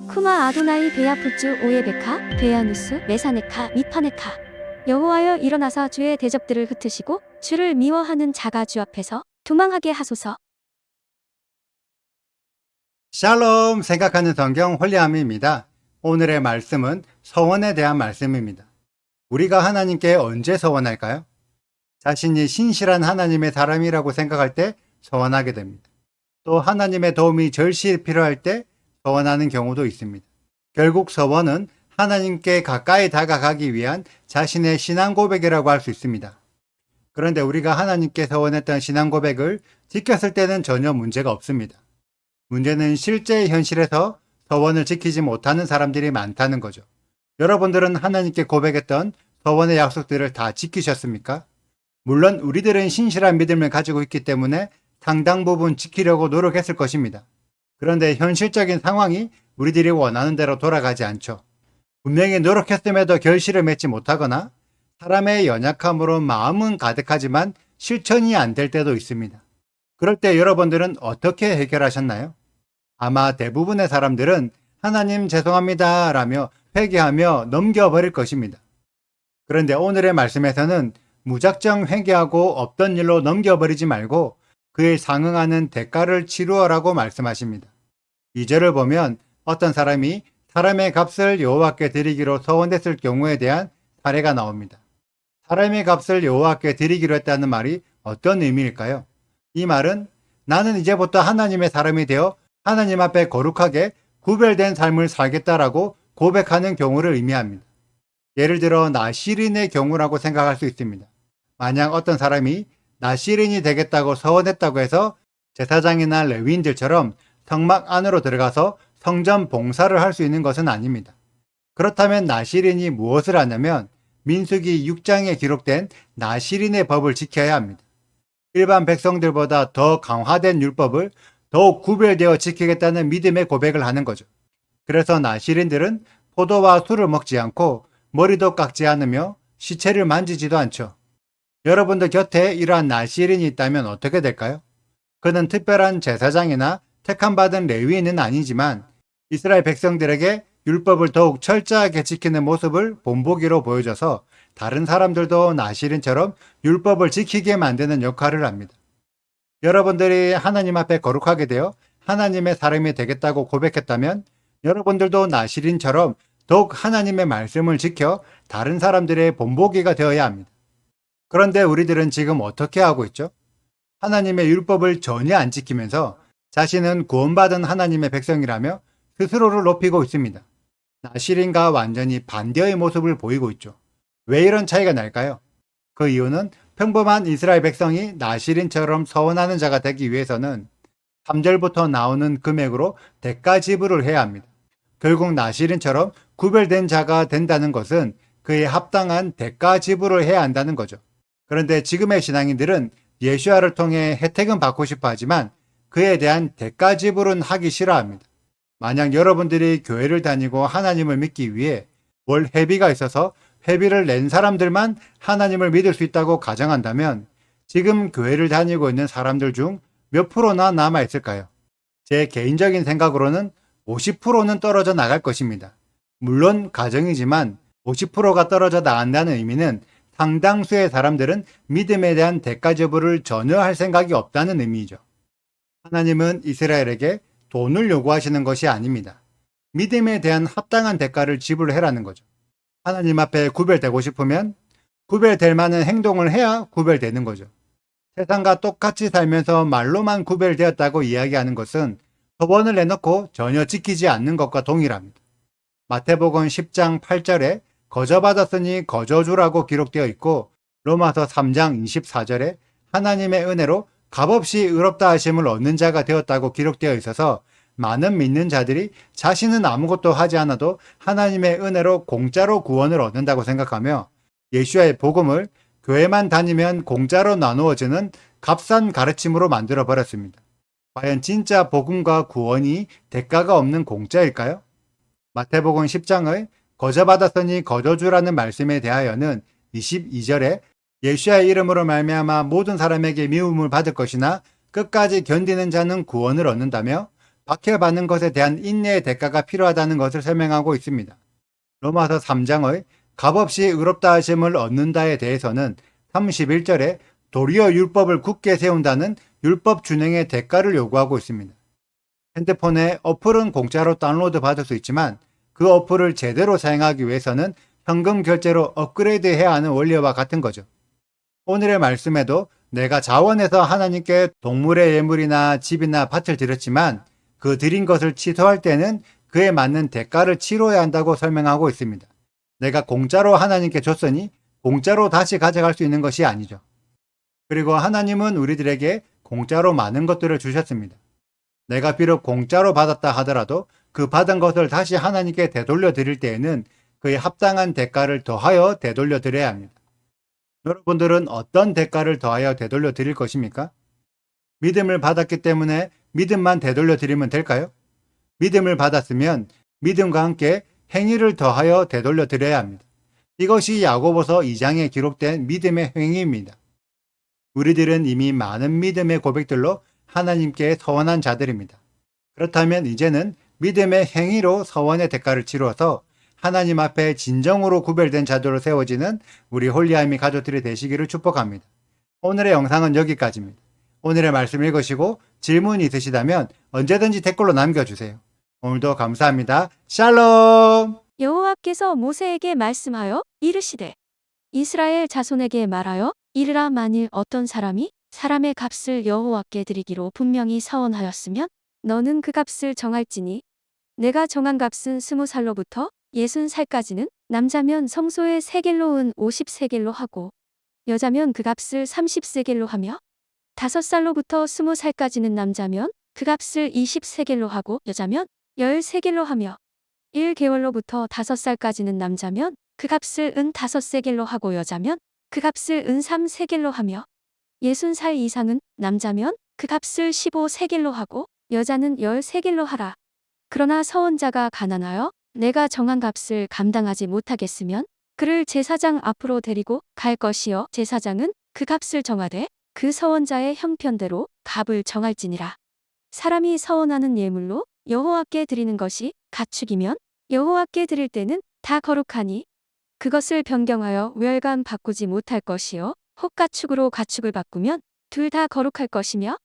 쿠마 아도나이 베야푸츠 오예베카 베야누스 메사네카 미파네카. 여호와여 일어나사 주의 대적들을 흩으시고 주를 미워하는 자가 주 앞에서 도망하게 하소서. 샬롬 생각하는 성경 홀리함입니다. 오늘의 말씀은 서원에 대한 말씀입니다. 우리가 하나님께 언제 서원할까요? 자신이 신실한 하나님의 사람이라고 생각할 때 서원하게 됩니다. 또 하나님의 도움이 절실히 필요할 때 서원하는 경우도 있습니다. 결국 서원은 하나님께 가까이 다가가기 위한 자신의 신앙 고백이라고 할 수 있습니다. 그런데 우리가 하나님께 서원했던 신앙 고백을 지켰을 때는 전혀 문제가 없습니다. 문제는 실제 현실에서 서원을 지키지 못하는 사람들이 많다는 거죠. 여러분들은 하나님께 고백했던 서원의 약속들을 다 지키셨습니까? 물론 우리들은 신실한 믿음을 가지고 있기 때문에 상당 부분 지키려고 노력했을 것입니다. 그런데 현실적인 상황이 우리들이 원하는 대로 돌아가지 않죠. 분명히 노력했음에도 결실을 맺지 못하거나 사람의 연약함으로 마음은 가득하지만 실천이 안 될 때도 있습니다. 그럴 때 여러분들은 어떻게 해결하셨나요? 아마 대부분의 사람들은 하나님 죄송합니다 라며 회개하며 넘겨버릴 것입니다. 그런데 오늘의 말씀에서는 무작정 회개하고 없던 일로 넘겨버리지 말고 그에 상응하는 대가를 치루어라고 말씀하십니다. 2절을 보면 어떤 사람이 사람의 값을 여호와께 드리기로 서원했을 경우에 대한 사례가 나옵니다. 사람의 값을 여호와께 드리기로 했다는 말이 어떤 의미일까요? 이 말은 나는 이제부터 하나님의 사람이 되어 하나님 앞에 거룩하게 구별된 삶을 살겠다라고 고백하는 경우를 의미합니다. 예를 들어 나시린의 경우라고 생각할 수 있습니다. 만약 어떤 사람이 나시린이 되겠다고 서원했다고 해서 제사장이나 레위인들처럼 성막 안으로 들어가서 성전 봉사를 할 수 있는 것은 아닙니다. 그렇다면 나시린이 무엇을 하냐면 민수기 6장에 기록된 나시린의 법을 지켜야 합니다. 일반 백성들보다 더 강화된 율법을 더욱 구별되어 지키겠다는 믿음의 고백을 하는 거죠. 그래서 나시린들은 포도와 술을 먹지 않고 머리도 깎지 않으며 시체를 만지지도 않죠. 여러분들 곁에 이러한 나시린이 있다면 어떻게 될까요? 그는 특별한 제사장이나 택함받은 레위인은 아니지만 이스라엘 백성들에게 율법을 더욱 철저하게 지키는 모습을 본보기로 보여줘서 다른 사람들도 나시린처럼 율법을 지키게 만드는 역할을 합니다. 여러분들이 하나님 앞에 거룩하게 되어 하나님의 사람이 되겠다고 고백했다면 여러분들도 나시린처럼 더욱 하나님의 말씀을 지켜 다른 사람들의 본보기가 되어야 합니다. 그런데 우리들은 지금 어떻게 하고 있죠? 하나님의 율법을 전혀 안 지키면서 자신은 구원받은 하나님의 백성이라며 스스로를 높이고 있습니다. 나시린과 완전히 반대의 모습을 보이고 있죠. 왜 이런 차이가 날까요? 그 이유는 평범한 이스라엘 백성이 나시린처럼 서원하는 자가 되기 위해서는 3절부터 나오는 금액으로 대가 지불을 해야 합니다. 결국 나시린처럼 구별된 자가 된다는 것은 그에 합당한 대가 지불을 해야 한다는 거죠. 그런데 지금의 신앙인들은 예수야를 통해 혜택은 받고 싶어 하지만 그에 대한 대가 지불은 하기 싫어합니다. 만약 여러분들이 교회를 다니고 하나님을 믿기 위해 월 회비가 있어서 회비를 낸 사람들만 하나님을 믿을 수 있다고 가정한다면 지금 교회를 다니고 있는 사람들 중 몇 프로나 남아 있을까요? 제 개인적인 생각으로는 50%는 떨어져 나갈 것입니다. 물론 가정이지만 50%가 떨어져 나간다는 의미는 상당수의 사람들은 믿음에 대한 대가 지불을 전혀 할 생각이 없다는 의미죠. 하나님은 이스라엘에게 돈을 요구하시는 것이 아닙니다. 믿음에 대한 합당한 대가를 지불해라는 거죠. 하나님 앞에 구별되고 싶으면 구별될 만한 행동을 해야 구별되는 거죠. 세상과 똑같이 살면서 말로만 구별되었다고 이야기하는 것은 서원을 내놓고 전혀 지키지 않는 것과 동일합니다. 마태복음 10장 8절에 거저받았으니 거저주라고 기록되어 있고 로마서 3장 24절에 하나님의 은혜로 값없이 의롭다 하심을 얻는 자가 되었다고 기록되어 있어서 많은 믿는 자들이 자신은 아무것도 하지 않아도 하나님의 은혜로 공짜로 구원을 얻는다고 생각하며 예수와의 복음을 교회만 다니면 공짜로 나누어지는 값싼 가르침으로 만들어 버렸습니다. 과연 진짜 복음과 구원이 대가가 없는 공짜일까요? 마태복음 10장의 거저받았으니 거저주라는 말씀에 대하여는 22절에 예수와의 이름으로 말미암아 모든 사람에게 미움을 받을 것이나 끝까지 견디는 자는 구원을 얻는다며 박해받는 것에 대한 인내의 대가가 필요하다는 것을 설명하고 있습니다. 로마서 3장의 값없이 의롭다 하심을 얻는다에 대해서는 31절에 도리어 율법을 굳게 세운다는 율법 준행의 대가를 요구하고 있습니다. 핸드폰에 어플은 공짜로 다운로드 받을 수 있지만 그 어플을 제대로 사용하기 위해서는 현금 결제로 업그레이드 해야 하는 원리와 같은 거죠. 오늘의 말씀에도 내가 자원해서 하나님께 동물의 예물이나 집이나 밭을 드렸지만 그 드린 것을 취소할 때는 그에 맞는 대가를 치러야 한다고 설명하고 있습니다. 내가 공짜로 하나님께 줬으니 공짜로 다시 가져갈 수 있는 것이 아니죠. 그리고 하나님은 우리들에게 공짜로 많은 것들을 주셨습니다. 내가 비록 공짜로 받았다 하더라도 그 받은 것을 다시 하나님께 되돌려 드릴 때에는 그에 합당한 대가를 더하여 되돌려 드려야 합니다. 여러분들은 어떤 대가를 더하여 되돌려 드릴 것입니까? 믿음을 받았기 때문에 믿음만 되돌려 드리면 될까요? 믿음을 받았으면 믿음과 함께 행위를 더하여 되돌려 드려야 합니다. 이것이 야고보서 2장에 기록된 믿음의 행위입니다. 우리들은 이미 많은 믿음의 고백들로 하나님께 서원한 자들입니다. 그렇다면 이제는 믿음의 행위로 서원의 대가를 치루어서 하나님 앞에 진정으로 구별된 자들로 세워지는 우리 홀리아미 가족들이 되시기를 축복합니다. 오늘의 영상은 여기까지입니다. 오늘의 말씀 읽으시고 질문이 있으시다면 언제든지 댓글로 남겨주세요. 오늘도 감사합니다. 샬롬! 여호와께서 모세에게 말씀하여 이르시되 이스라엘 자손에게 말하여 이르라 만일 어떤 사람이 사람의 값을 여호와께 드리기로 분명히 서원하였으면 너는 그 값을 정할지니 내가 정한 값은 20살로부터 60살까지는 남자면 성소의 세겔로 은 50세겔로 하고 여자면 그 값을 30세겔로 하며 5살로부터 20살까지는 남자면 그 값을 20세겔로 하고 여자면 10세겔로 하며 1개월로부터 5살까지는 남자면 그 값을 은 5세겔로 하고 여자면 그 값을 은 3세겔로 하며 60살 이상은 남자면 그 값을 15세겔로 하고 여자는 10세겔로 하라. 그러나 서원자가 가난하여 내가 정한 값을 감당하지 못하겠으면 그를 제사장 앞으로 데리고 갈 것이요 제사장은 그 값을 정하되 그 서원자의 형편대로 값을 정할지니라. 사람이 서원하는 예물로 여호와께 드리는 것이 가축이면 여호와께 드릴 때는 다 거룩하니 그것을 변경하여 우열감 바꾸지 못할 것이요 혹 가축으로 가축을 바꾸면 둘 다 거룩할 것이며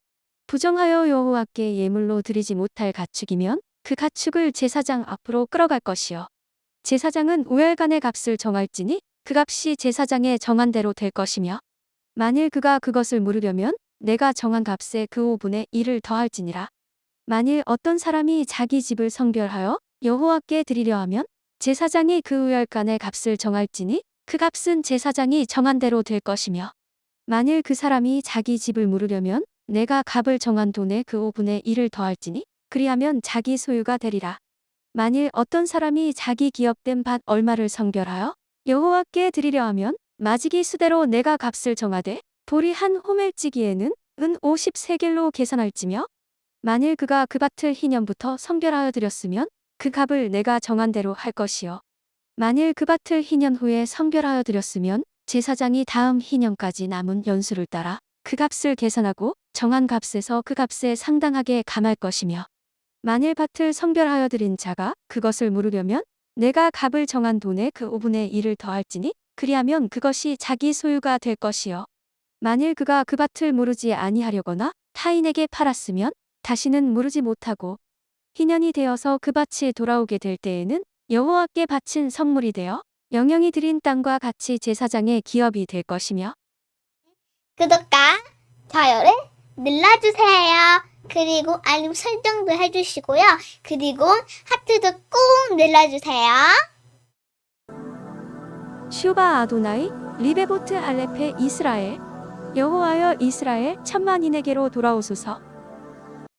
부정하여 여호와께 예물로 드리지 못할 가축이면 그 가축을 제사장 앞으로 끌어갈 것이요 제사장은 우열간의 값을 정할지니 그 값이 제사장의 정한 대로 될 것이며 만일 그가 그것을 물으려면 내가 정한 값에 그 5분의 1을 더할지니라. 만일 어떤 사람이 자기 집을 성별하여 여호와께 드리려 하면 제사장이 그 우열간의 값을 정할지니 그 값은 제사장이 정한 대로 될 것이며 만일 그 사람이 자기 집을 물으려면 내가 값을 정한 돈의 그 5분의 1을 더할지니 그리하면 자기 소유가 되리라. 만일 어떤 사람이 자기 기업된 밭 얼마를 성별하여 여호와께 드리려 하면 마지기 수대로 내가 값을 정하되 보리 한 호멜찌기에는 은 50세겔로 계산할지며 만일 그가 그 밭을 희년부터 성별하여 드렸으면 그 값을 내가 정한 대로 할 것이요 만일 그 밭을 희년 후에 성별하여 드렸으면 제사장이 다음 희년까지 남은 연수를 따라 그 값을 계산하고 정한 값에서 그 값에 상당하게 감할 것이며 만일 밭을 성별하여 드린 자가 그것을 물으려면 내가 값을 정한 돈의 그 5분의 1을 더할지니 그리하면 그것이 자기 소유가 될 것이요 만일 그가 그 밭을 무르지 아니하려거나 타인에게 팔았으면 다시는 무르지 못하고 희년이 되어서 그 밭이 돌아오게 될 때에는 여호와께 바친 선물이 되어 영영이 드린 땅과 같이 제사장의 기업이 될 것이며 구독과 좋아요를 눌러주세요. 그리고 알림 설정도 해주시고요. 그리고 하트도 꼭 눌러주세요. 슈바 아도나이 리베보트 알레페 이스라엘 여호와여 이스라엘 천만인에게로 돌아오소서.